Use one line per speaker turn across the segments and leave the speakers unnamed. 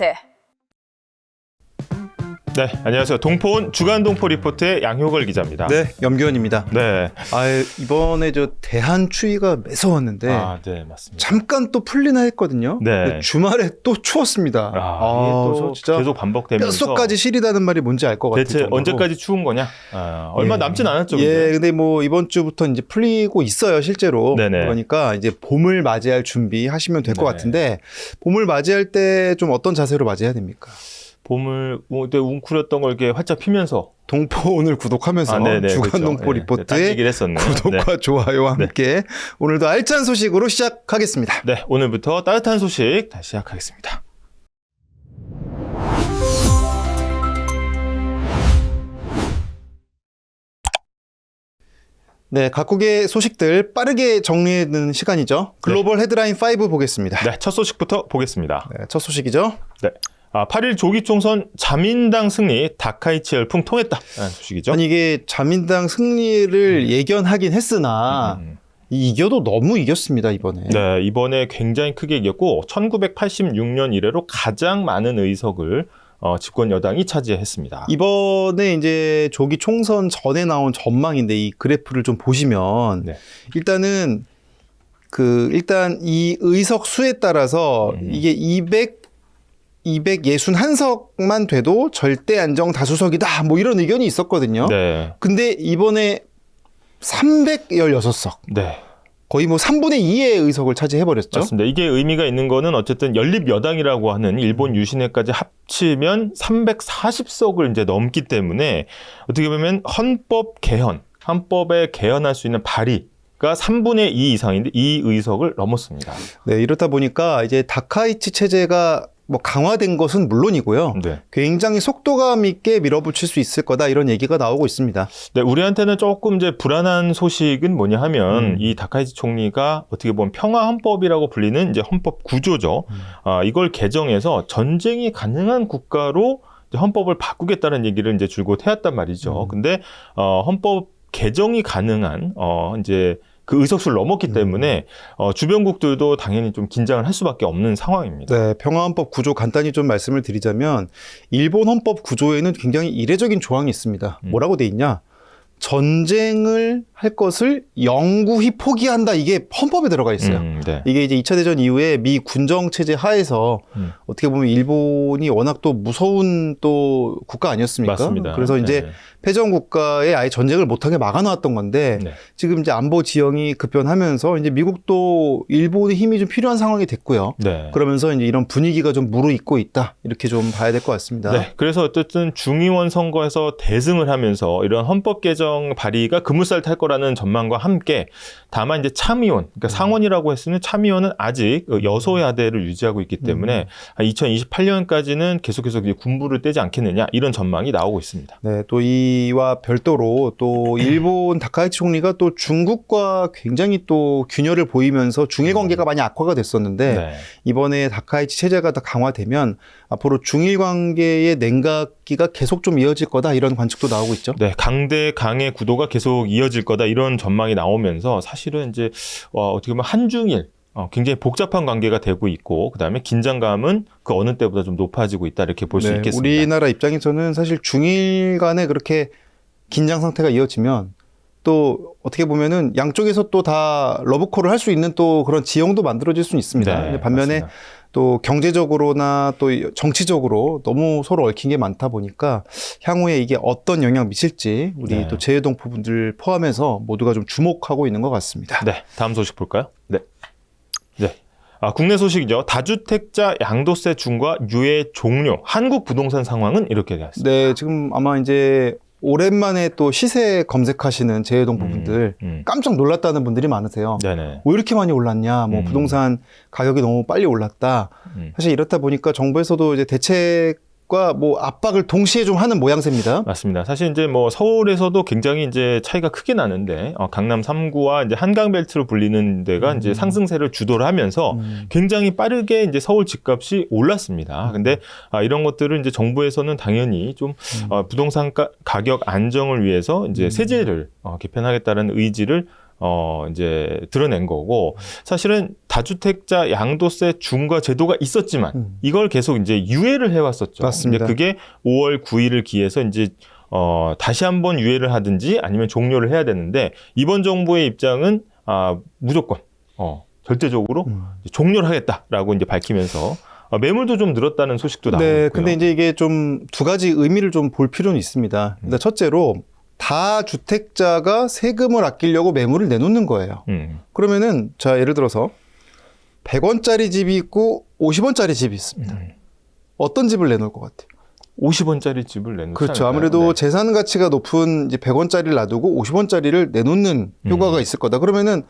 리포트.
네, 안녕하세요. 동포온 주간 동포 리포트의 양효걸 기자입니다.
네, 염기원입니다.
네.
이번에 저 대한 추위가 매서웠는데
네, 맞습니다.
잠깐 또 풀리나 했거든요.
네.
주말에 또 추웠습니다.
이게 또
진짜
계속 반복되면서
뼛속까지 시리다는 말이 뭔지 알 것 같아요.
대체 언제까지 추운 거냐? 얼마 남진 않았죠.
근데 뭐 이번 주부터 이제 풀리고 있어요, 실제로.
네네.
그러니까 이제 봄을 맞이할 준비하시면 될 것
네.
같은데 봄을 맞이할 때 좀 어떤 자세로 맞이해야 됩니까?
봄을 그때 웅크렸던 걸 이렇게 활짝 피면서
동포온을 구독하면서
네네,
주간
그렇죠.
동포
네,
리포트의
딴 얘기를 했었네요.
구독과 좋아요와 함께 오늘도 알찬 소식으로 시작하겠습니다.
네, 오늘부터 따뜻한 소식 다시 시작하겠습니다.
네, 각국의 소식들 빠르게 정리해드는 시간이죠. 글로벌 헤드라인 5 보겠습니다.
네, 첫 소식부터 보겠습니다.
네, 첫 소식이죠.
네. 8일 조기 총선 자민당 승리, 다카이치 열풍 통했다라는 소식이죠.
아니 이게 자민당 승리를 예견하긴 했으나 이겨도 너무 이겼습니다, 이번에.
네, 이번에 굉장히 크게 이겼고 1986년 이래로 가장 많은 의석을 집권 여당이 차지했습니다.
이번에 이제 조기 총선 전에 나온 전망인데 이 그래프를 좀 보시면
네.
일단 이 의석 수에 따라서 이게 261석만 돼도 절대 안정 다수석이다. 뭐 이런 의견이 있었거든요.
네.
근데 이번에 316석.
네.
거의 뭐 3분의 2의 의석을 차지해버렸죠.
맞습니다. 이게 의미가 있는 거는 어쨌든 연립여당이라고 하는 일본 유신회까지 합치면 340석을 이제 넘기 때문에 어떻게 보면 헌법에 개헌할 수 있는 발의가 3분의 2 이상인데 이 의석을 넘었습니다.
네, 이렇다 보니까 이제 다카이치 체제가 뭐 강화된 것은 물론이고요.
네.
굉장히 속도감 있게 밀어붙일 수 있을 거다 이런 얘기가 나오고 있습니다.
네, 우리한테는 조금 이제 불안한 소식은 뭐냐 하면 이 다카이치 총리가 어떻게 보면 평화 헌법이라고 불리는 이제 헌법 구조죠. 이걸 개정해서 전쟁이 가능한 국가로 이제 헌법을 바꾸겠다는 얘기를 이제 줄곧 해왔단 말이죠. 근데 헌법 개정이 가능한 이제 그 의석수를 넘었기 때문에 주변국들도 당연히 좀 긴장을 할 수밖에 없는 상황입니다.
네, 평화헌법 구조 간단히 좀 말씀을 드리자면 일본 헌법 구조에는 굉장히 이례적인 조항이 있습니다. 뭐라고 돼 있냐? 전쟁을 할 것을 영구히 포기한다. 이게 헌법에 들어가 있어요.
네.
이게 이제 2차 대전 이후에 미 군정 체제 하에서 어떻게 보면 일본이 워낙 또 무서운 또 국가 아니었습니까?
맞습니다.
그래서 이제 패전 국가에 아예 전쟁을 못하게 막아놓았던 건데 지금 이제 안보 지형이 급변하면서 이제 미국도 일본의 힘이 좀 필요한 상황이 됐고요.
네.
그러면서 이제 이런 분위기가 좀 무르익고 있다. 이렇게 좀 봐야 될 것 같습니다.
네. 그래서 어쨌든 중의원 선거에서 대승을 하면서 이런 헌법 개정 발의가 급물살 탈 거라는 전망과 함께 다만 이제 참의원, 그러니까 상원이라고 했으면 참의원은 아직 여소야대를 유지하고 있기 때문에 2028년까지는 계속해서 군부를 떼지 않겠느냐 이런 전망이 나오고 있습니다.
네, 또 이와 별도로 또 일본 다카이치 총리가 또 중국과 굉장히 또 균열을 보이면서 중일 관계가 많이 악화가 됐었는데 이번에 다카이치 체제가 더 강화되면 앞으로 중일 관계의 냉각기가 계속 좀 이어질 거다 이런 관측도 나오고 있죠.
네, 강대 강의 구도가 계속 이어질 거다 이런 전망이 나오면서 사실은 이제 어떻게 보면 한중일 굉장히 복잡한 관계가 되고 있고 그다음에 긴장감은 그 어느 때보다 좀 높아지고 있다 이렇게 볼 수 있겠습니다.
우리나라 입장에서는 사실 중일 간에 그렇게 긴장 상태가 이어지면 또 어떻게 보면은 양쪽에서 또 다 러브콜을 할 수 있는 또 그런 지형도 만들어질 수 있습니다.
네,
반면에
맞습니다.
또 경제적으로나 또 정치적으로 너무 서로 얽힌 게 많다 보니까 향후에 이게 어떤 영향 미칠지 우리 또 재외동포분들 포함해서 모두가 좀 주목하고 있는 것 같습니다.
네, 다음 소식 볼까요? 네. 국내 소식이죠. 다주택자 양도세 중과 유예 종료. 한국 부동산 상황은 이렇게 되었습니다.
네, 지금 아마 이제 오랜만에 또 시세 검색하시는 재외동포분들 깜짝 놀랐다는 분들이 많으세요.
네네.
왜 이렇게 많이 올랐냐? 뭐 부동산 가격이 너무 빨리 올랐다. 사실 이렇다 보니까 정부에서도 이제 대책과 뭐 압박을 동시에 좀 하는 모양새입니다.
맞습니다. 사실 이제 뭐 서울에서도 굉장히 이제 차이가 크게 나는데 강남 3구와 이제 한강벨트로 불리는 데가 이제 상승세를 주도를 하면서 굉장히 빠르게 이제 서울 집값이 올랐습니다. 근데 이런 것들을 이제 정부에서는 당연히 좀 부동산 가격 안정을 위해서 이제 세제를 개편하겠다는 의지를 이제 드러낸 거고, 사실은 다주택자 양도세 중과 제도가 있었지만 이걸 계속 이제 유예를 해왔었죠.
맞습니다.
근데 그게 5월 9일을 기해서 이제 다시 한번 유예를 하든지 아니면 종료를 해야 되는데, 이번 정부의 입장은 무조건 절대적으로 종료를 하겠다라고 이제 밝히면서 매물도 좀 늘었다는 소식도 나오고 있고요.
네, 근데 이제 이게 좀 두 가지 의미를 좀 볼 필요는 있습니다. 일단 첫째로 다주택자가 세금을 아끼려고 매물을 내놓는 거예요. 그러면은 자, 예를 들어서 100원짜리 집이 있고 50원짜리 집이 있습니다. 어떤 집을 내놓을 것 같아요?
50원짜리 집을 내놓지
그렇죠.
않을까요?
아무래도
네.
재산 가치가 높은 이제 100원짜리를 놔두고 50원짜리를 내놓는 효과가 있을 거다. 그러면은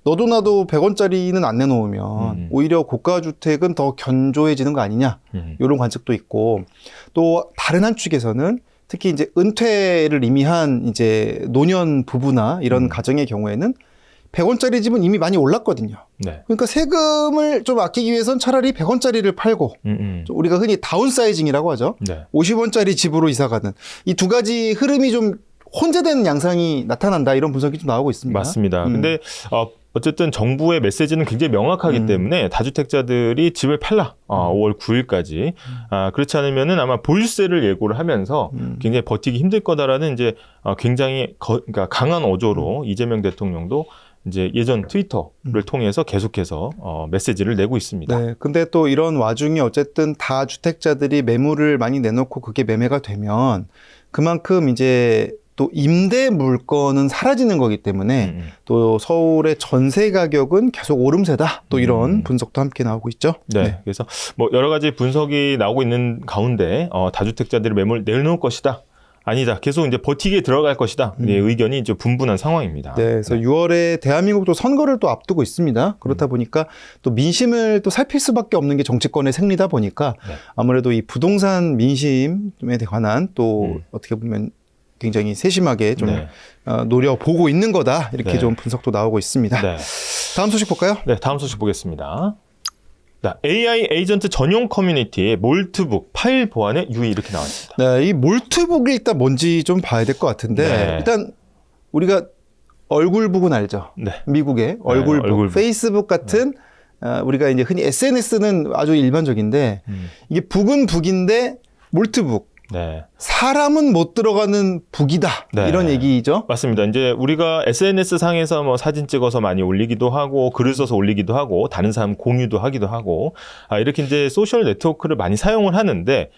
너도 나도 100원짜리는 안 내놓으면 오히려 고가 주택은 더 견조해지는 거 아니냐, 이런 관측도 있고, 또 다른 한 축에서는 특히 이제 은퇴를 이미 한 이제 노년 부부나 이런 가정의 경우에는 100원짜리 집은 이미 많이 올랐거든요.
네.
그러니까 세금을 좀 아끼기 위해서는 차라리 100원짜리를 팔고, 좀 우리가 흔히 다운사이징이라고 하죠.
네.
50원짜리 집으로 이사가는 이 두 가지 흐름이 좀 혼재되는 양상이 나타난다, 이런 분석이 좀 나오고 있습니다.
맞습니다. 근데 어쨌든 정부의 메시지는 굉장히 명확하기 때문에 다주택자들이 집을 팔라. 5월 9일까지. 그렇지 않으면은 아마 보유세를 예고를 하면서 굉장히 버티기 힘들 거다라는 이제 굉장히 그러니까 강한 어조로 이재명 대통령도 이제 예전 트위터를 통해서 계속해서 메시지를 내고 있습니다.
네. 근데 또 이런 와중에 어쨌든 다주택자들이 매물을 많이 내놓고 그게 매매가 되면 그만큼 이제 또 임대 물건은 사라지는 거기 때문에 또 서울의 전세 가격은 계속 오름세다. 또 이런 분석도 함께 나오고 있죠.
네. 그래서 뭐 여러 가지 분석이 나오고 있는 가운데 다주택자들이 매물 내놓을 것이다. 아니다. 계속 이제 버티기에 들어갈 것이다. 의견이 이제 분분한 상황입니다.
네. 그래서 6월에 대한민국도 선거를 또 앞두고 있습니다. 그렇다 보니까 또 민심을 또 살필 수밖에 없는 게 정치권의 생리다 보니까 아무래도 이 부동산 민심에 관한 또 어떻게 보면 굉장히 세심하게 좀 노려보고 있는 거다, 이렇게 좀 분석도 나오고 있습니다.
네.
다음 소식 볼까요?
네, 다음 소식 보겠습니다. AI 에이전트 전용 커뮤니티의 몰트북 파일 보안에 유의, 이렇게 나왔습니다.
네, 이 몰트북이 일단 뭔지 좀 봐야 될 것 같은데,
네.
일단 우리가 얼굴북은 알죠?
네.
미국의 얼굴북,
얼굴북.
페이스북 같은 우리가 이제 흔히 SNS는 아주 일반적인데, 이게 북은 북인데 몰트북.
네.
사람은 못 들어가는 북이다.
네.
이런 얘기죠.
맞습니다. 이제 우리가 SNS 상에서 뭐 사진 찍어서 많이 올리기도 하고 글을 써서 올리기도 하고 다른 사람 공유도 하기도 하고 이렇게 이제 소셜 네트워크를 많이 사용을 하는데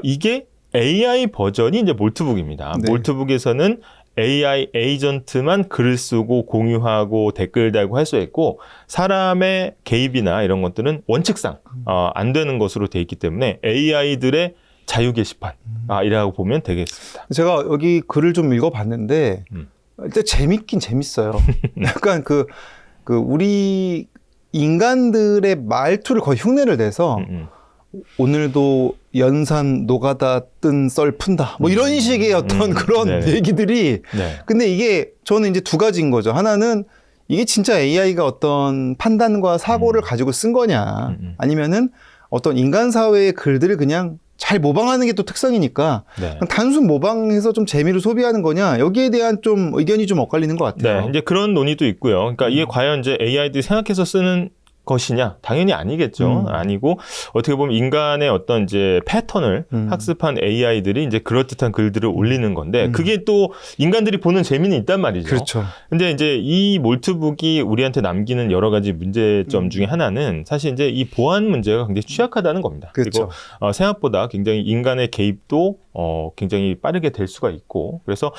이게 AI 버전이 이제 몰트북입니다.
네.
몰트북에서는 AI 에이전트만 글을 쓰고 공유하고 댓글 달고 할 수 있고 사람의 개입이나 이런 것들은 원칙상 안 되는 것으로 돼 있기 때문에 AI들의 자유 게시판 이라고 보면 되겠습니다.
제가 여기 글을 좀 읽어봤는데 일단 재밌긴 재밌어요. 약간 그 우리 인간들의 말투를 거의 흉내를 내서 오늘도 연산 노가다 뜬 썰 푼다, 뭐 이런 식의 어떤 그런
네네.
얘기들이.
네.
근데 이게 저는 이제 두 가지인 거죠. 하나는 이게 진짜 AI가 어떤 판단과 사고를 가지고 쓴 거냐, 아니면은 어떤 인간 사회의 글들을 그냥 잘 모방하는 게 또 특성이니까
네.
단순 모방해서 좀 재미를 소비하는 거냐, 여기에 대한 좀 의견이 좀 엇갈리는 것 같아요.
네, 이제 그런 논의도 있고요. 그러니까 이게 과연 이제 AI들이 생각해서 쓰는 것이냐? 당연히 아니겠죠. 아니고 어떻게 보면 인간의 어떤 이제 패턴을 학습한 AI들이 이제 그럴듯한 글들을 올리는 건데 그게 또 인간들이 보는 재미는 있단 말이죠.
그렇죠.
근데 이제 이 몰트북이 우리한테 남기는 여러 가지 문제점 중에 하나는 사실 이제 이 보안 문제가 굉장히 취약하다는 겁니다.
그렇죠.
그리고 생각보다 굉장히 인간의 개입도 굉장히 빠르게 될 수가 있고, 그래서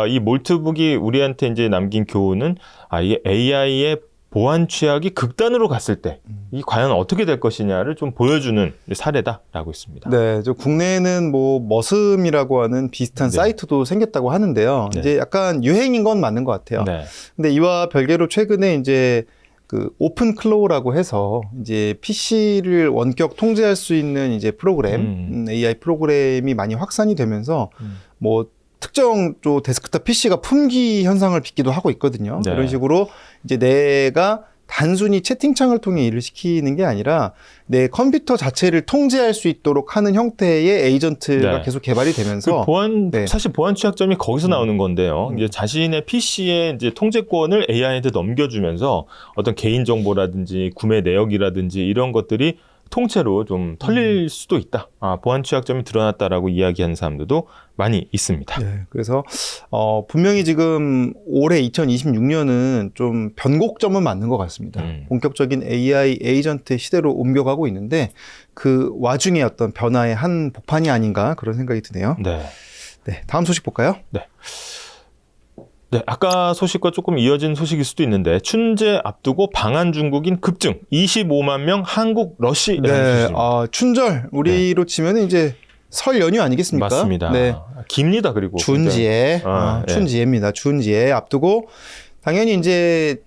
이 몰트북이 우리한테 이제 남긴 교훈은 이게 AI의 보안 취약이 극단으로 갔을 때 이 과연 어떻게 될 것이냐를 좀 보여주는 사례다라고 있습니다.
네, 저 국내에는 뭐 머슴이라고 하는 비슷한
네.
사이트도 생겼다고 하는데요.
네.
이제 약간 유행인 건 맞는 것 같아요.
네.
근데 이와 별개로 최근에 이제 그 오픈클로우라고 해서 이제 PC를 원격 통제할 수 있는 이제 프로그램, AI 프로그램이 많이 확산이 되면서 뭐 특정 또 데스크탑 PC가 품귀 현상을 빚기도 하고 있거든요.
네.
이런 식으로 이제 내가 단순히 채팅창을 통해 일을 시키는 게 아니라 내 컴퓨터 자체를 통제할 수 있도록 하는 형태의 에이전트가
네.
계속 개발이 되면서
그 보안
네.
사실 보안 취약점이 거기서 나오는 건데요. 이제 자신의 PC의 이제 통제권을 AI한테 넘겨주면서 어떤 개인 정보라든지 구매 내역이라든지 이런 것들이 통째로 좀 털릴 수도 있다. 보안 취약점이 드러났다라고 이야기하는 사람들도 많이 있습니다.
네, 그래서 분명히 지금 올해 2026년은 좀 변곡점은 맞는 것 같습니다. 본격적인 AI 에이전트 시대로 옮겨가고 있는데 그 와중에 어떤 변화의 한 복판이 아닌가 그런 생각이 드네요.
네.
네, 다음 소식 볼까요?
네, 아까 소식과 조금 이어진 소식일 수도 있는데 춘제 앞두고 방한 중국인 급증 25만 명 한국 러시.
네, 춘절 우리로 치면 이제 설 연휴 아니겠습니까?
맞습니다.
네,
깁니다. 그리고
춘지에
네.
춘지에입니다. 춘지에 앞두고 당연히 이제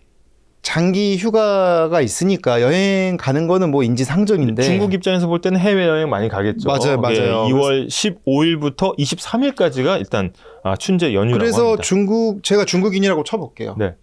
장기 휴가가 있으니까 여행 가는 거는 뭐 인지상정인데
중국 입장에서 볼 때는 해외여행 많이 가겠죠.
맞아요, 맞아요.
2월 15일부터 23일까지가 일단 춘제 연휴라고
그래서
합니다.
제가 중국인이라고 쳐볼게요.
네.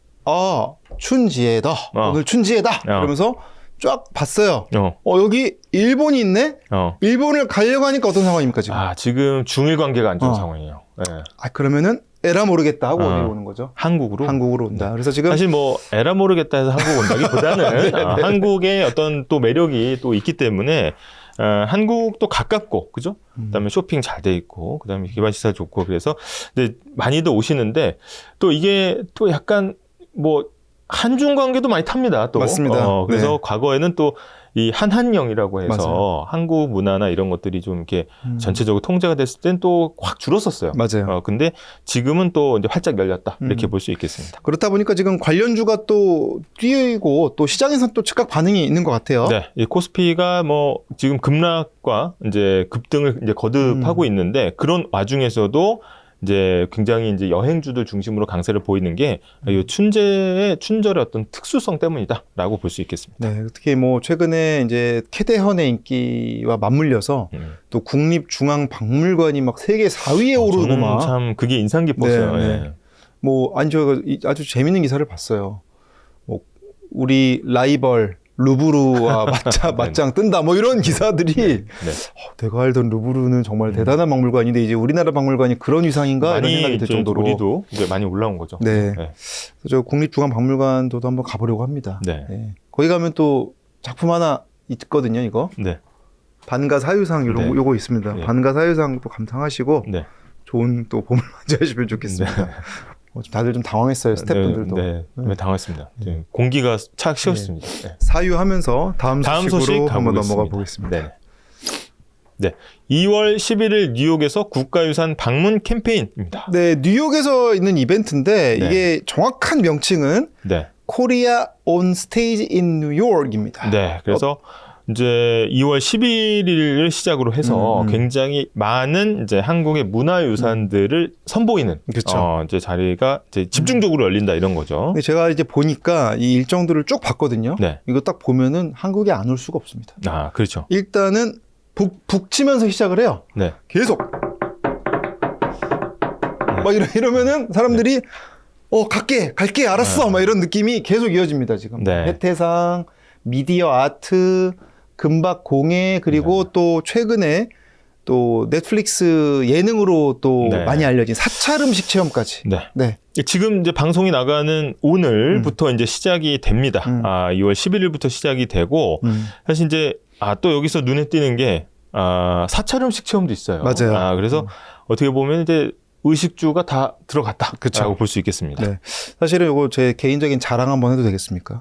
춘지에다 오늘 춘지에다 그러면서 쫙 봤어요. 여기 일본이 있네. 일본을 가려고 하니까 어떤 상황입니까 지금?
지금 중일 관계가 안 좋은 상황이에요. 네.
그러면은 에라 모르겠다 하고 어디 오는 거죠? 한국으로 온다. 그래서 지금
사실 뭐 에라 모르겠다 해서 한국 온다기보다는 한국의 어떤 또 매력이 또 있기 때문에 한국도 가깝고 그죠? 그다음에 쇼핑 잘 돼 있고 그다음에 기반 시설 좋고 그래서 근데 많이들 오시는데 또 이게 또 약간 뭐 한중 관계도 많이 탑니다. 또
맞습니다.
그래서
네.
과거에는 또 이 한한령이라고 해서
맞아요.
한국 문화나 이런 것들이 좀 이렇게 전체적으로 통제가 됐을 땐 또 확 줄었었어요.
맞아요.
근데 지금은 또 이제 활짝 열렸다 이렇게 볼 수 있겠습니다.
그렇다 보니까 지금 관련주가 또 뛰고 또 시장에서 또 즉각 반응이 있는 것 같아요.
네, 이 코스피가 뭐 지금 급락과 이제 급등을 이제 거듭하고 있는데 그런 와중에서도 이제 굉장히 이제 여행주들 중심으로 강세를 보이는 게 이 춘절의 어떤 특수성 때문이다라고 볼 수 있겠습니다.
네, 특히 뭐 최근에 이제 캐대헌의 인기와 맞물려서 또 국립중앙박물관이 막 세계 4위에 오르고
저는
막
참 그게 인상 깊었어요.
네, 네.
예.
뭐 아니 제가 아주 재밌는 기사를 봤어요. 뭐 우리 라이벌 루브르와 맞짱 뜬다 뭐 이런 기사들이 내가 알던 루브르는 정말 대단한 박물관인데 이제 우리나라 박물관이 그런 위상인가 이런 생각이 들 정도로
우리도 이제 많이 올라온 거죠.
네.
네.
저 국립중앙박물관도 한번 가보려고 합니다.
네.
네. 거기 가면 또 작품 하나 있거든요, 이거.
네.
반가 사유상 요거 있습니다.
네.
반가 사유상 또 감상하시고
네.
좋은 또 봄을 맞이하시면 좋겠습니다. 다들 좀 당황했어요, 스태프분들도.
네, 당황했습니다. 네. 공기가 착 식었습니다. 네.
사유하면서 다음 소식으로
소식
한번
가보겠습니다.
넘어가 보겠습니다.
네. 2월 11일 뉴욕에서 국가유산 방문 캠페인입니다.
네, 뉴욕에서 있는 이벤트인데
네.
이게 정확한 명칭은
네.
Korea on Stage in New York입니다.
네. 그래서 이제 2월 11일을 시작으로 해서 굉장히 많은 이제 한국의 문화유산들을 선보이는
그렇죠.
이제 자리가 이제 집중적으로 열린다 이런 거죠.
근데 제가 이제 보니까 이 일정들을 쭉 봤거든요.
네.
이거 딱 보면은 한국에 안 올 수가 없습니다.
그렇죠.
일단은 북치면서 시작을 해요.
네.
계속. 막 이러면은 사람들이 갈게, 알았어. 막 이런 느낌이 계속 이어집니다, 지금.
네.
해태상, 미디어 아트, 금박 공예, 그리고 또 최근에 또 넷플릭스 예능으로 또 많이 알려진 사찰 음식 체험까지.
네.
네.
지금 이제 방송이 나가는 오늘부터 이제 시작이 됩니다. 2월 11일부터 시작이 되고, 사실 이제, 또 여기서 눈에 띄는 게, 사찰 음식 체험도 있어요.
맞아요.
그래서 어떻게 보면 이제 의식주가 다 들어갔다. 라고 볼 수 있겠습니다.
네. 사실은 이거 제 개인적인 자랑 한번 해도 되겠습니까?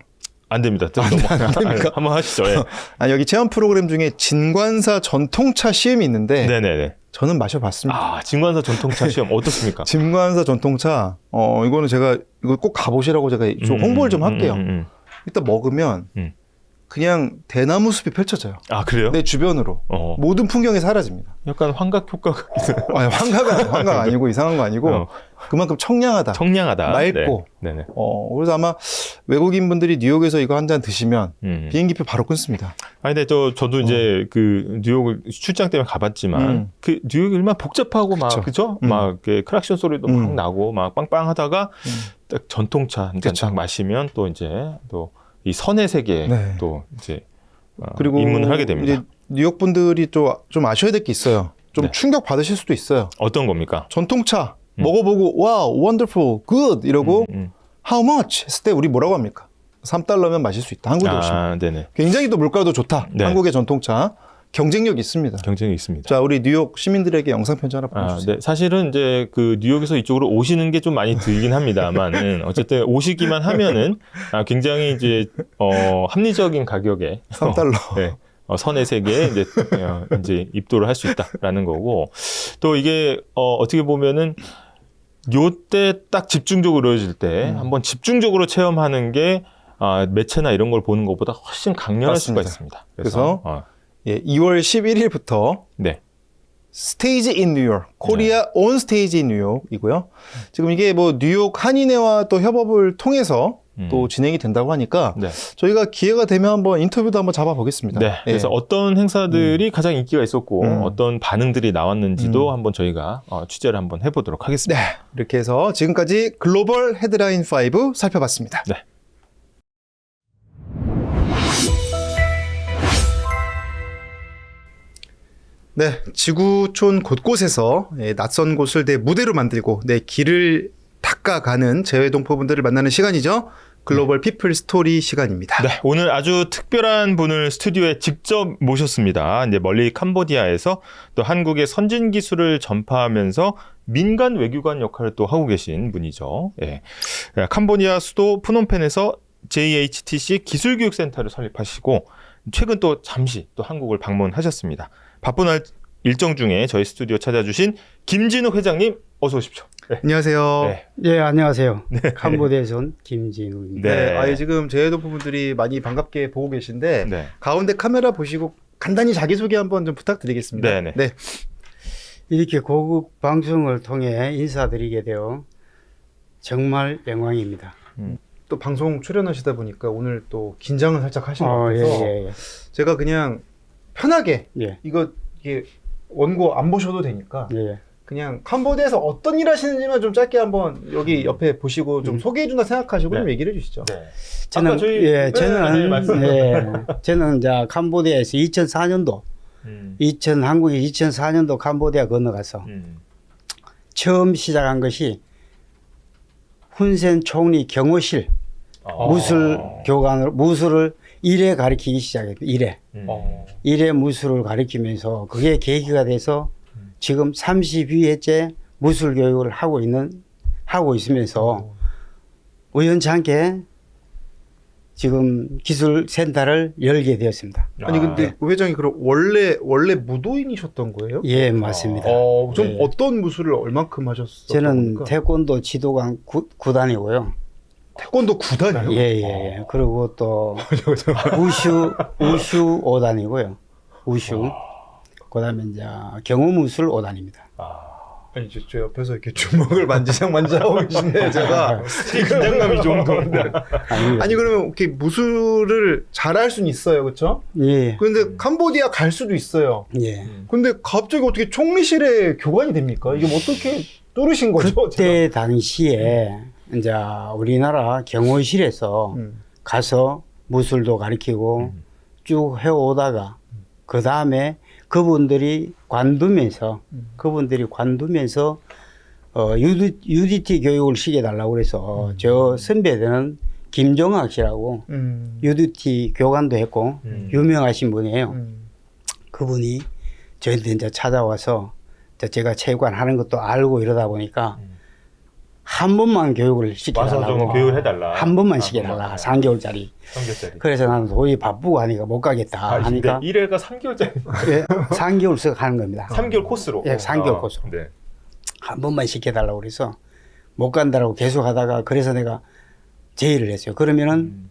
안 됩니다.
안 됩니까?
한번 하시죠. 예.
여기 체험 프로그램 중에 진관사 전통차 시음이 있는데
네네네.
저는 마셔봤습니다.
진관사 전통차 시험 어떻습니까?
진관사 전통차 이거는 제가 이거 꼭 가보시라고 제가 좀 홍보를 좀 할게요. 일단 먹으면 그냥 대나무 숲이 펼쳐져요.
그래요?
내 주변으로 모든 풍경이 사라집니다.
약간 환각 효과가
환각 아니고 이상한 거 아니고 그만큼 청량하다. 맑고.
네네.
그래서 아마 외국인 분들이 뉴욕에서 이거 한 잔 드시면 비행기표 바로 끊습니다.
근데 저도 이제 그 뉴욕을 출장 때문에 가봤지만 그 뉴욕이 얼마나 복잡하고 그죠? 막 크락션 소리도 막 나고 막 빵빵하다가 딱 전통차 한 잔 딱 마시면 또 이제 또 이 선의 세계에
네.
또 이제
그리고
입문을 하게 됩니다.
이제 뉴욕 분들이 좀 아셔야 될 게 있어요. 좀
네.
충격 받으실 수도 있어요.
어떤 겁니까?
전통차 먹어보고 와, wonderful, good 이러고 how much 했을 때 우리 뭐라고 합니까? 3달러면 마실 수 있다. 한국에 오시면.
네네.
굉장히 또 물가도 좋다.
네.
한국의 전통차. 경쟁력이 있습니다.
경쟁이 있습니다.
자, 우리 뉴욕 시민들에게 영상 편지 하나 보내주세요.
네. 사실은 이제 그 뉴욕에서 이쪽으로 오시는 게 좀 많이 들긴 합니다만은 어쨌든 오시기만 하면은 굉장히 이제 합리적인 가격에
3달러.
네. 선의 세계에 이제 입도를 할 수 있다라는 거고 또 이게 어떻게 보면은 요때 딱 집중적으로 이루어질 때 한번 집중적으로 체험하는 게 매체나 이런 걸 보는 것보다 훨씬 강렬할
맞습니다.
수가 있습니다.
그래서 예, 2월 11일부터
네.
스테이지 인 뉴욕, 코리아 온 스테이지 인 뉴욕이고요. 지금 이게 뭐 뉴욕 한인회와 또 협업을 통해서 또 진행이 된다고 하니까
네.
저희가 기회가 되면 한번 인터뷰도 한번 잡아보겠습니다.
네. 그래서 어떤 행사들이 가장 인기가 있었고
음.
어떤 반응들이 나왔는지도 한번 저희가 취재를 한번 해보도록 하겠습니다.
네, 이렇게 해서 지금까지 글로벌 헤드라인 5 살펴봤습니다.
네.
네, 지구촌 곳곳에서 낯선 곳을 내 무대로 만들고 내 길을 닦아가는 재외동포분들을 만나는 시간이죠. 글로벌 피플 스토리 시간입니다.
네, 오늘 아주 특별한 분을 스튜디오에 직접 모셨습니다. 이제 멀리 캄보디아에서 또 한국의 선진 기술을 전파하면서 민간 외교관 역할을 또 하고 계신 분이죠. 예. 캄보디아 수도 프놈펜에서 JHTC 기술교육센터를 설립하시고 최근 또 잠시 또 한국을 방문하셨습니다. 바쁜 일정 중에 저희 스튜디오 찾아주신 김진우 회장님 어서 오십시오. 네.
안녕하세요.
네.
네, 안녕하세요. 캄보디아에서 온 김진우입니다.
네, 지금 재외동포분들이 많이 반갑게 보고 계신데
네.
가운데 카메라 보시고 간단히 자기소개 한번 좀 부탁드리겠습니다.
네.
이렇게 고급 방송을 통해 인사드리게 되어 정말 영광입니다.
또 방송 출연하시다 보니까 오늘 또 긴장을 살짝 하신 것 같아서
예.
제가 그냥 편하게
예.
이게 원고 안 보셔도 되니까
예.
그냥 캄보디아에서 어떤 일 하시는지만 좀 짧게 한번 여기 옆에 보시고 좀 소개해 준다 생각하시고 좀 얘기를 해 주시죠.
네.
저는
말씀.
저는 이제 캄보디아에서 2004년도 한국이 2004년도 캄보디아 건너가서 처음 시작한 것이 훈센 총리 경호실 무술 교관으로 무술을 일에 가르치기 시작했어요. 일에 무술을 가르치면서 그게 계기가 돼서 지금 32회째 무술 교육을 하고 있으면서 우연찮게 지금 기술센터를 열게 되었습니다.
아니 근데 회장이 그럼 원래 무도인이셨던 거예요?
예, 맞습니다.
좀
네.
어떤 무술을 얼만큼 하셨어요?
저는 태권도 지도관 9단이고요.
태권도 9단이요?
예. 그리고 또 우슈 5단이고요. 우슈. 그다음에 이제 경호무술 5단입니다.
아니 저 옆에서 이렇게 주먹을 만지작만지하고 계신데 제가
긴장감이 좀 도는데.
아니 그러면 이렇게 무술을 잘할 수는 있어요, 그렇죠?
예.
그런데 캄보디아 갈 수도 있어요.
예.
근데 갑자기 어떻게 총리실에 교관이 됩니까? 이게 어떻게 뚫으신 거죠?
그때 당시에 이제 우리나라 경호실에서 가서 무술도 가르치고 쭉 해오다가 그 다음에 그분들이 관두면서 UDT 교육을 시켜달라고 그래서 저 선배들은 김종학 씨라고 UDT 교관도 했고 유명하신 분이에요. 그분이 저희한테 이제 찾아와서 제가 체육관 하는 것도 알고 이러다 보니까 한 번만 교육을 시켜달라고.
와서 좀 교육을 해달라.
한 번만 시켜달라. 3개월짜리.
3개월짜리.
그래서 나는 도저히 바쁘고 하니까 못 가겠다 하니까
1회가 3개월짜리.
예, 3개월씩 하는 겁니다.
3개월 코스로.
예, 3개월 코스로.
네.
한 번만 시켜달라고 그래서 못 간다라고 계속 하다가 그래서 내가 제의를 했어요. 그러면은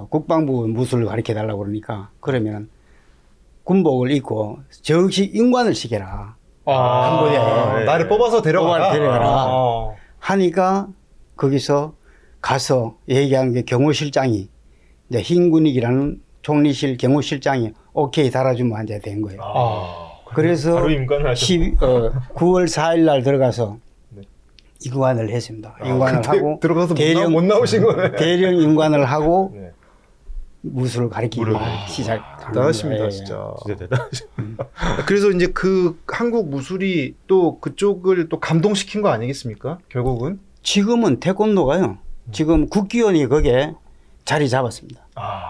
국방부 무술을 가르쳐 달라고 그러니까 그러면은 군복을 입고 정식 인관을 시켜라. 캄보디아에.
나를 뽑아서 데려가라.
하니까 거기서 가서 얘기하는 게 경호실장이 이제 흰군익이라는 총리실 경호실장이 오케이 달아주면 앉아야 된 거예요. 그래서
바로 임관을 하셨
9월 4일 날 들어가서 임관을 했습니다. 임관을 하고
들어가서
대령-
못 나오신 거네.
대령 임관을 하고
네.
무술을 가르치기
물을
시작합니다.
대단하십니다,
예, 예.
진짜.
진짜 대단하죠.
그래서 이제 그 한국 무술이 또 그쪽을 또 감동시킨 거 아니겠습니까? 결국은.
지금은 태권도가요. 지금 국기원이 거기에 자리 잡았습니다.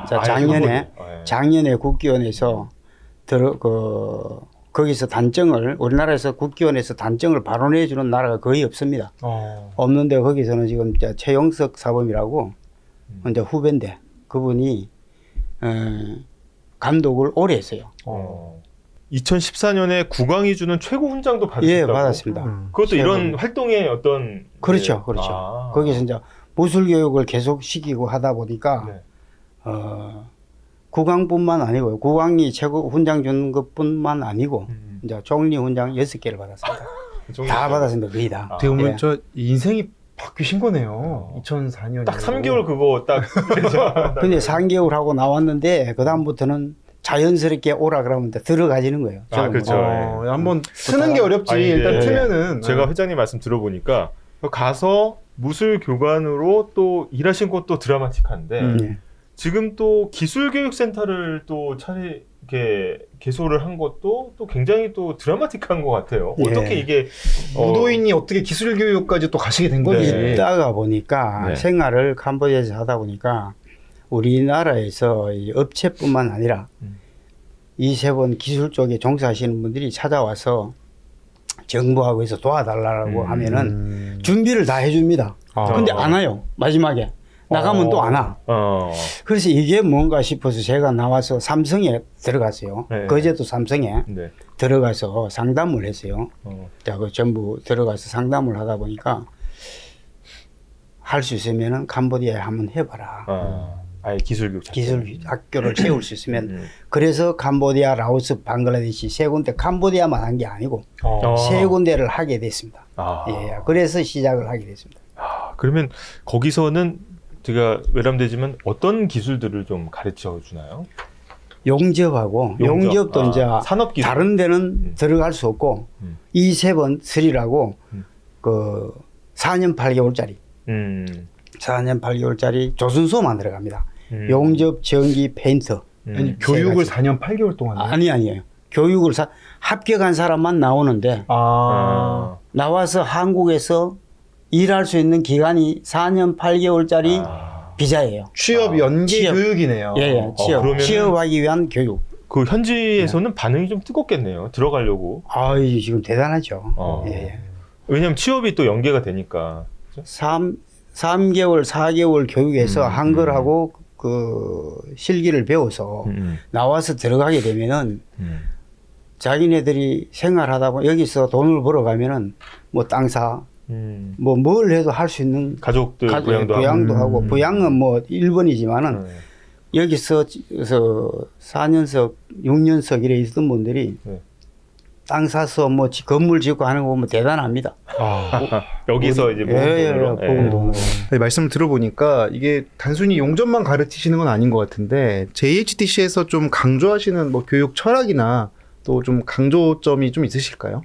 자, 작년에 작년에 국기원에서 거기서 단정을 우리나라에서 국기원에서 단정을 발언해 주는 나라가 거의 없습니다. 없는데 거기서는 지금 이제 최용석 사범이라고 이제 후배인데 그분이 감독을 오래 했어요.
2014년에 국왕이 주는 최고 훈장도 받으셨다고.
예, 받았습니다.
그것도
최고.
이런 활동의 어떤
그렇죠,
네.
그렇죠.
아.
거기서 이제 무술 교육을 계속 시키고 하다 보니까
네.
국왕뿐만 아니고요. 국왕이 최고 훈장 주는 것뿐만 아니고 이제 총리 훈장 6개를 받았습니다. 다 받았습니다. 거의 다.
아.
어떻게 보면
예.
저 인생이 바뀌신 거네요. 2004년.
딱 3개월 그거 딱.
근데 3개월 하고 나왔는데 그다음부터는 자연스럽게 오라 그러면 들어가지는 거예요.
아, 그렇죠.
한번 트는 게 어렵지.
아니,
일단
예.
트면은.
제가 회장님 말씀 들어보니까 가서 무술 교관으로 또 일하신 것도 드라마틱한데
예.
지금 또 기술교육센터를 또 이렇게 개소를 한 것도 또 굉장히 또 드라마틱한 것 같아요.
예.
어떻게 이게
무도인이 어떻게 기술 교육까지 또 가시게 된 거지.
네.
있다가 보니까
네.
생활을 캄보디아에서 하다 보니까 우리나라에서 이 업체뿐만 아니라 이세번 기술 쪽에 종사하시는 분들이 찾아와서 정부하고 해서 도와달라고 하면은 준비를 다 해줍니다. 근데 안 와요. 마지막에 나가면 또 안 와. 그래서 이게 뭔가 싶어서 제가 나와서 삼성에 들어갔어요.
네.
거제도 삼성에
네.
들어가서 상담을 했어요. 자, 그 전부 들어가서 상담을 하다 보니까 할 수 있으면은 캄보디아에 한번 해봐라.
아예 기술교육
기술 학교를 세울 수 있으면 그래서 캄보디아, 라오스, 방글라데시 세 군데 캄보디아만 한 게 아니고 세 군데를 하게 됐습니다. 예, 그래서 시작을 하게 됐습니다.
그러면 거기서는 제가 외람되지만 어떤 기술들을 좀 가르쳐 주나요?
용접하고 용접도 이제
산업기술.
다른 데는 들어갈 수 없고 이세번 3라고 그 4년 8개월짜리 4년 8개월짜리 조선소만 들어갑니다. 용접, 전기, 페인트.
아니, 교육을 4년 8개월 동안.
아니에요. 교육을 합격한 사람만 나오는데 나와서 한국에서 일할 수 있는 기간이 4년 8개월짜리 비자예요.
취업 연계
취업.
교육이네요.
예, 취업.
그러면은
취업하기 위한 교육.
그 현지에서는 반응이 좀 뜨겁겠네요. 들어가려고.
아이, 지금 대단하죠. 예.
왜냐면 취업이 또 연계가 되니까.
3개월, 4개월 교육에서 한글하고 그 실기를 배워서 나와서 들어가게 되면은 자기네들이 생활하다 보면 여기서 돈을 벌어가면은 뭐 땅사 뭐 뭘 해도 할 수 있는
가족들 부양도
하고 부양은 뭐 1번이지만은 여기서 4년석, 6년석 이래 있던 분들이 땅 사서 뭐 건물 짓고 하는 거 보면 대단합니다.
여기서 이제
보험도.
네, 말씀을 들어보니까 이게 단순히 용접만 가르치시는 건 아닌 것 같은데 JHTC에서 좀 강조하시는 뭐 교육 철학이나 또 좀 강조점이 좀 있으실까요?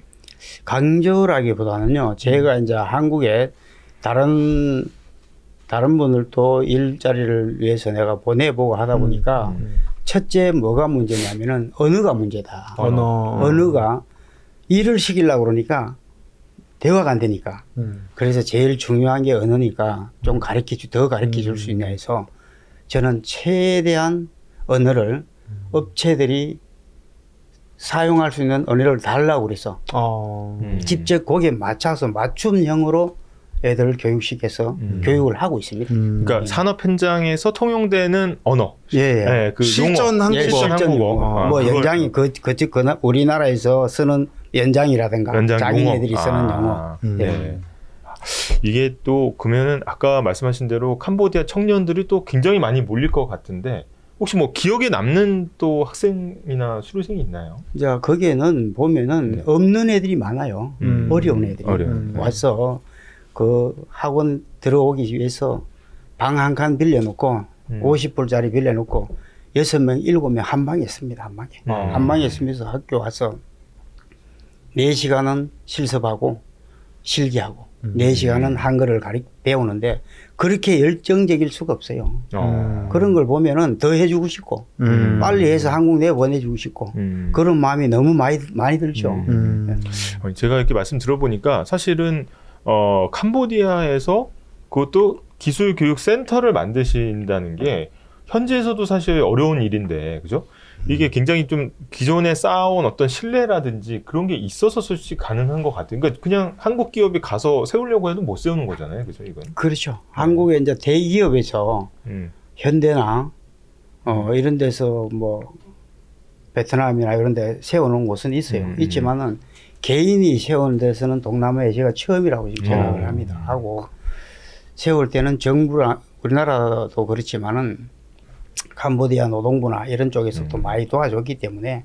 강조라기보다는요. 제가 이제 한국에 다른 분을 또 일자리를 위해서 내가 보내보고 하다 보니까 첫째 뭐가 문제냐면은 언어가 문제다. 언어가 일을 시키려고 그러니까 대화가 안 되니까. 그래서 제일 중요한 게 언어니까 좀 더 가르쳐 줄 수 있냐 해서 저는 최대한 언어를 업체들이 사용할 수 있는 언어를 달라고 그래서 직접 거기에 맞춰서 맞춤형으로 애들을 교육시켜서 교육을 하고 있습니다.
그러니까 산업 현장에서 통용되는 언어.
예.
그
실전
용어.
한국어.
실전 한국어.
뭐 연장이 우리나라에서 쓰는 연장이라든가
연장
자기네들이
용어.
쓰는 용어.
네. 이게 또 그러면은 아까 말씀하신 대로 캄보디아 청년들이 또 굉장히 많이 몰릴 것 같은데 혹시 뭐 기억에 남는 또 학생이나 수료생이 있나요?
자, 거기에는 보면은 없는 애들이 많아요. 어려운 애들이 와서 그 학원 들어오기 위해서 방 한 칸 빌려놓고 50불짜리 빌려놓고 6명, 7명 한 방에 있습니다. 한 방에. 한 방에 있으면서 학교 와서 4시간은 실습하고 실기하고 4시간은 한글을 배우는데 그렇게 열정적일 수가 없어요. 그런 걸 보면은 더 해주고 싶고 빨리 해서 한국 내보내주고 싶고 그런 마음이 너무 많이 들죠.
제가 이렇게 말씀 들어보니까 사실은 캄보디아에서 그것도 기술교육센터를 만드신다는 게 현지에서도 사실 어려운 일인데, 그죠? 이게 굉장히 좀 기존에 쌓아온 어떤 신뢰라든지 그런 게 있어서 솔직히 가능한 것 같아요. 그러니까 그냥 한국 기업이 가서 세우려고 해도 못 세우는 거잖아요. 그죠, 이건?
그렇죠. 한국의 이제 대기업에서 현대나 이런 데서 뭐 베트남이나 이런 데 세워놓은 곳은 있어요. 있지만은 개인이 세우는 데서는 동남아에 제가 처음이라고 지금 생각을 합니다. 하고 세울 때는 정부랑 우리나라도 그렇지만은 캄보디아 노동부나 이런 쪽에서도 많이 도와줬기 때문에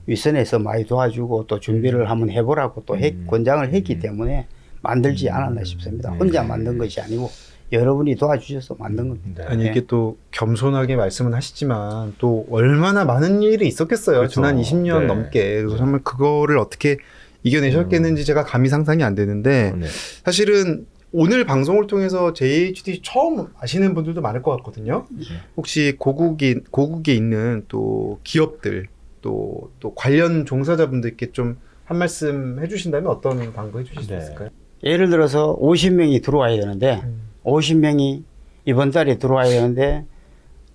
윗선에서 많이 도와주고 또 준비를 한번 해보라고 또 권장을 했기 때문에 만들지 않았나 싶습니다. 혼자 만든 것이 아니고 여러분이 도와주셔서 만든 겁니다.
아니 이게 또 겸손하게 말씀은 하시지만 또 얼마나 많은 일이 있었겠어요.
그렇죠.
지난 20년
네.
넘게. 그래서 정말 그거를 어떻게 이겨내셨겠는지 제가 감히 상상이 안 되는데
네.
사실은 오늘 방송을 통해서 JHT 처음 아시는 분들도 많을 것 같거든요. 혹시 고국에 있는 또 기업들 또 관련 종사자분들께 좀 한 말씀 해주신다면 어떤 방법 해주실 수 있을까요?
예를 들어서 50명이 들어와야 되는데 50명이 이번 달에 들어와야 되는데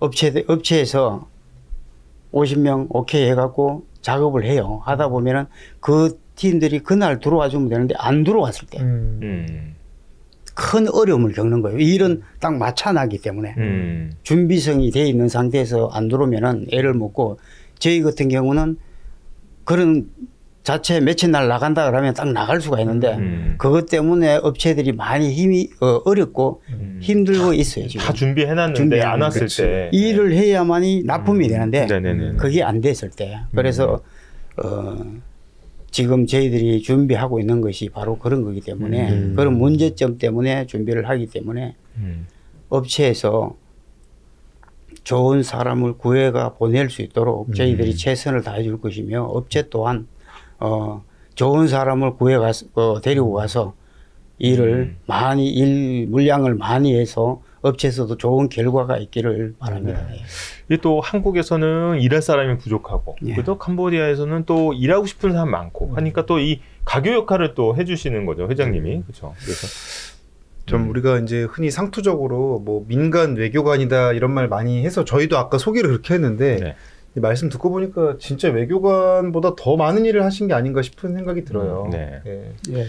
업체에서 50명 오케이 해갖고 작업을 해요. 하다 보면은 그 팀들이 그날 들어와 주면 되는데 안 들어왔을 때 큰 어려움을 겪는 거예요. 이 일은 딱 맞춰나기 때문에 준비성이 돼 있는 상태에서 안 들어오면은 애를 먹고 저희 같은 경우는 그런 자체 며칠 날 나간다 그러면 딱 나갈 수가 있는데 그것 때문에 업체들이 많이 힘이 어렵고 힘들고 있어요. 지금
다 준비해놨는데 안 왔을
그렇지.
때
이 일을 해야만이 납품이 되는데
네네네.
그게 안 됐을 때 그래서 지금 저희들이 준비하고 있는 것이 바로 그런 거기 때문에 그런 문제점 때문에 준비를 하기 때문에 업체에서 좋은 사람을 구해가 보낼 수 있도록 저희들이 최선을 다해 줄 것이며 업체 또한 좋은 사람을 데리고 가서 일을 많이 물량을 많이 해서 업체에서도 좋은 결과가 있기를 바랍니다.
이게 또 한국에서는 일할 사람이 부족하고
예.
또 캄보디아에서는 또 일하고 싶은 사람 많고 하니까 또 이 가교 역할을 또 해주시는 거죠, 회장님이. 그렇죠. 그래서
좀 우리가 이제 흔히 상투적으로 뭐 민간 외교관이다 이런 말 많이 해서 저희도 아까 소개를 그렇게 했는데
네.
이 말씀 듣고 보니까 진짜 외교관보다 더 많은 일을 하신 게 아닌가 싶은 생각이 들어요.
네.
예.
예.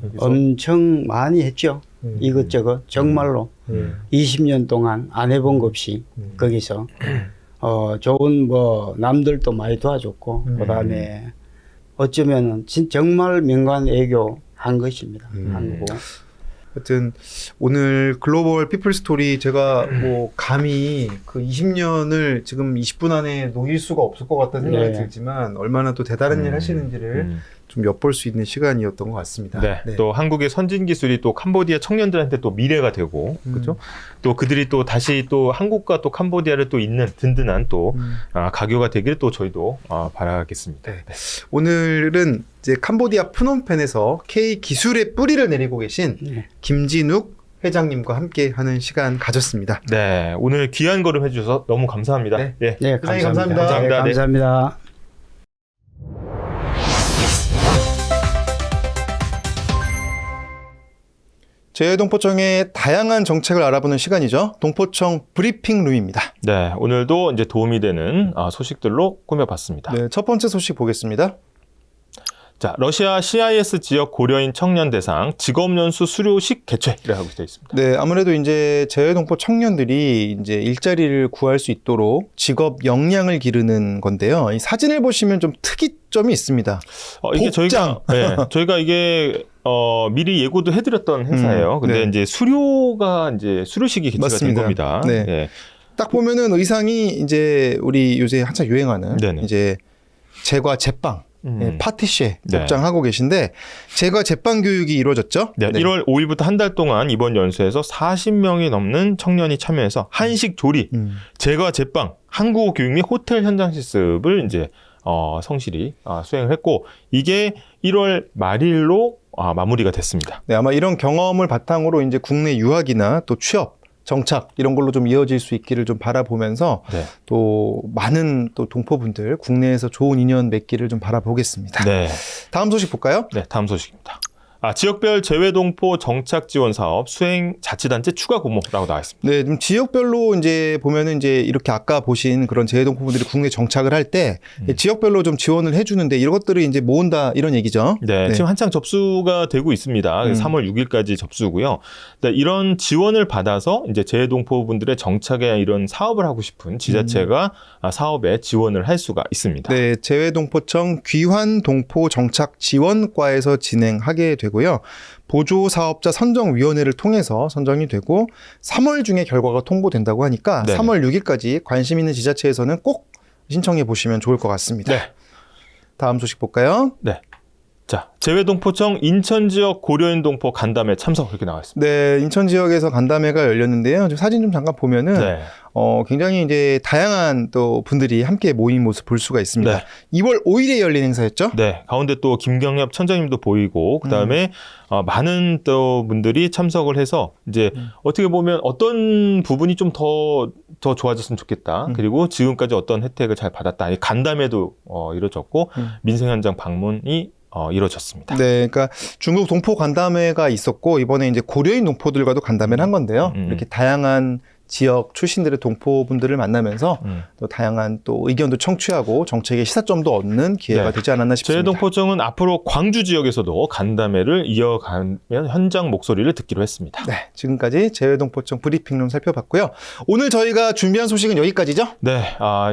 여기서
엄청 많이 했죠. 이것저것 정말로 20년 동안 안 해본 거 없이 거기서 좋은 뭐 남들도 많이 도와줬고 그다음에 어쩌면은 정말 명관 외교 한 것입니다. 한국.
하여튼 오늘 글로벌 피플 스토리 제가 뭐 감히 그 20년을 지금 20분 안에 녹일 수가 없을 것 같다는 생각이
네.
들지만 얼마나 또 대단한 일 하시는지를 좀 엿볼 수 있는 시간이었던 것 같습니다.
네. 또 한국의 선진 기술이 또 캄보디아 청년들한테 또 미래가 되고, 그렇죠? 또 그들이 또 다시 또 한국과 또 캄보디아를 또 잇는 든든한 또 가교가 되기를 또 저희도 바라겠습니다.
네. 오늘은 이제 캄보디아 프놈펜에서 K 기술의 뿌리를 내리고 계신 김진욱 회장님과 함께 하는 시간 가졌습니다.
네, 오늘 귀한 걸음 해주셔서 너무 감사합니다.
네.
예.
네,
회장님
감사합니다.
감사합니다.
네, 감사합니다.
제동포청의 다양한 정책을 알아보는 시간이죠. 동포청 브리핑룸입니다.
네, 오늘도 이제 도움이 되는 소식들로 꾸며봤습니다.
네, 첫 번째 소식 보겠습니다.
자, 러시아 CIS 지역 고려인 청년 대상 직업연수 수료식 개최를 하고 되어 있습니다.
네, 아무래도 이제 재외동포 청년들이 이제 일자리를 구할 수 있도록 직업 역량을 기르는 건데요. 이 사진을 보시면 좀 특이점이 있습니다.
이게
복장.
저희가 이게 미리 예고도 해드렸던 행사예요. 근데
네.
이제 수료식이 개최가
맞습니다.
된 겁니다.
네.
예.
딱 보면은 의상이 이제 우리 요새 한창 유행하는
네네.
이제 제과 제빵. 예, 파티쉐
네.
복장하고 계신데 제과 제빵 교육이 이루어졌죠?
네, 1월 5일부터 한 달 동안 이번 연수에서 40명이 넘는 청년이 참여해서 한식 조리, 제과 제빵, 한국어 교육 및 호텔 현장 실습을 이제 성실히 수행을 했고 이게 1월 말일로 마무리가 됐습니다.
네, 아마 이런 경험을 바탕으로 이제 국내 유학이나 또 취업, 정착 이런 걸로 좀 이어질 수 있기를 좀 바라보면서
네.
또 많은 또 동포분들 국내에서 좋은 인연 맺기를 좀 바라보겠습니다.
네.
다음 소식 볼까요?
네, 다음 소식입니다. 지역별 재외동포 정착 지원 사업 수행 자치단체 추가 공모라고 나와 있습니다.
네, 좀 지역별로 이제 보면은 이제 이렇게 아까 보신 그런 재외동포분들이 국내 정착을 할 때 지역별로 좀 지원을 해주는데 이것들을 이제 모은다 이런 얘기죠.
네, 지금 한창 접수가 되고 있습니다. 3월 6일까지 접수고요. 네, 이런 지원을 받아서 이제 재외동포분들의 정착에 이런 사업을 하고 싶은 지자체가 사업에 지원을 할 수가 있습니다.
네, 재외동포청 귀환동포 정착 지원과에서 진행하게 되고요. 보조 사업자 선정위원회를 통해서 선정이 되고 3월 중에 결과가 통보된다고 하니까
네네.
3월 6일까지 관심 있는 지자체에서는 꼭 신청해 보시면 좋을 것 같습니다.
네.
다음 소식 볼까요?
네. 자, 재외동포청 인천 지역 고려인 동포 간담회 참석 이렇게 나와 있습니다.
네, 인천 지역에서 간담회가 열렸는데요. 좀 사진 좀 잠깐 보면은
네.
굉장히 이제 다양한 또 분들이 함께 모인 모습 볼 수가 있습니다.
네.
2월 5일에 열린 행사였죠?
네, 가운데 또 김경엽 천장님도 보이고 그다음에 많은 또 분들이 참석을 해서 이제 어떻게 보면 어떤 부분이 좀 더 좋아졌으면 좋겠다. 그리고 지금까지 어떤 혜택을 잘 받았다. 이 간담회도 이루어졌고 민생 현장 방문이 이루어졌습니다.
네, 그러니까 중국 동포 간담회가 있었고 이번에 이제 고려인 동포들과도 간담회를 한 건데요. 이렇게 다양한 지역 출신들의 동포분들을 만나면서 또 다양한 또 의견도 청취하고 정책의 시사점도 얻는 기회가
네.
되지 않았나 싶습니다.
재외동포청은 앞으로 광주 지역에서도 간담회를 이어가면 현장 목소리를 듣기로 했습니다.
네, 지금까지 재외동포청 브리핑룸 살펴봤고요. 오늘 저희가 준비한 소식은 여기까지죠?
네,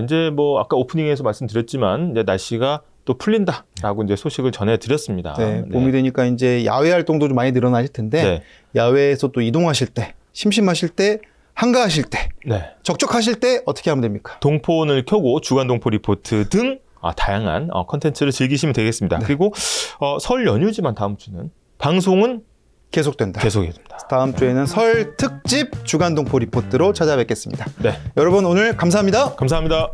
이제 뭐 아까 오프닝에서 말씀드렸지만 이제 날씨가 또 풀린다라고 이제 소식을 전해드렸습니다.
네, 봄이 되니까 이제 야외 활동도 좀 많이 늘어나실 텐데
네.
야외에서 또 이동하실 때, 심심하실 때, 한가하실 때,
네.
적적하실 때 어떻게 하면 됩니까?
동포온을 켜고 주간 동포 리포트 등 다양한 컨텐츠를 즐기시면 되겠습니다.
네.
그리고 설 연휴지만 다음 주는 방송은
계속된다.
계속해야 됩니다.
다음 주에는 설 특집 주간 동포 리포트로 찾아뵙겠습니다.
네,
여러분 오늘 감사합니다.
감사합니다.